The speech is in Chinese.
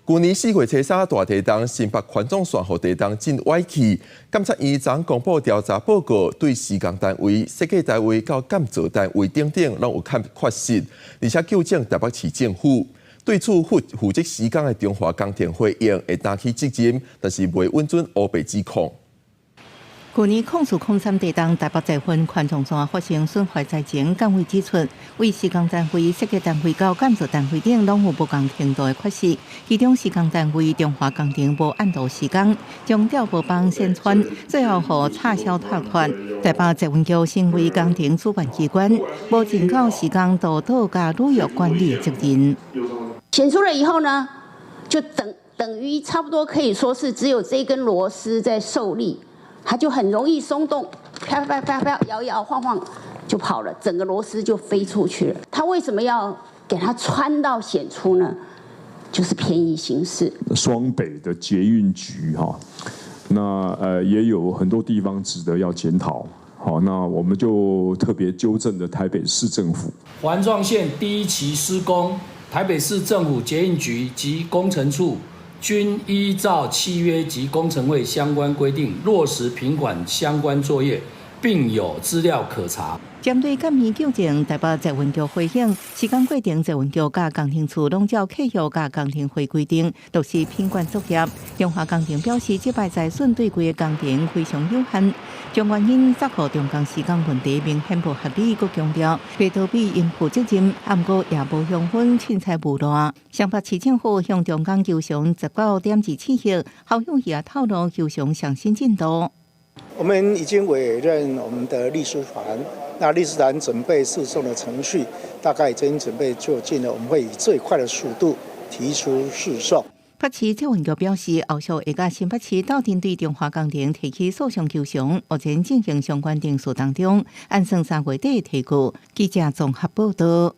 去年4月初3大地震，新北环状线和地震震歪去。监察院昨公布调查报告，对施工单位、设计单位到建造单位等等，拢有缺失，而且纠正台北市政府。对此，负责施工的中华工程会用会担起责任，但是未允准乌白指控。去年0403地震，台北在分环状线发生损坏灾情，岗位指出，为施工单位、设计单位到建造单位等拢有不同程度的缺失。其中施工单位中华工程无按图施工，将调无帮宣传，最后互撤销贷款。台北财运局身为工程主管机关，无尽到施工督导加旅游管理的责任。显出了以后呢，就等于差不多可以说是只有这根螺丝在受力。它就很容易松动，飘飘飘飘，摇摇晃晃就跑了，整个螺丝就飞出去了。它为什么要给它穿到显出呢？就是便宜行事。双北的捷运局那也有很多地方值得要检讨。好，那我们就特别纠正了台北市政府环状线第一期施工，台北市政府捷运局及工程处。均依照契约及工程会相关规定落实品管相关作业，并有资料可查。针对监面纠正，台北财运局回应，施工过程财运局甲工程处拢照契约甲工程会规定，都是品管作业。中华工程表示，这摆财损对规个工程非常有限，将原因责乎中钢施工问题明显不合理，佮强调被逃避应负责任，不过也无向分凊彩无赖。双北市政府向中钢求偿19.27亿，好友也透露求偿上新进度。我们已经委任我们的律师团，那律师团准备诉讼的程序，大概已经准备就绪了。我们会以最快的速度提出诉讼。北市财运局表示，后续会甲新北市斗阵对中华工程提起诉讼求偿，目前进行相关程序当中，按算3月底提告。记者综合报道。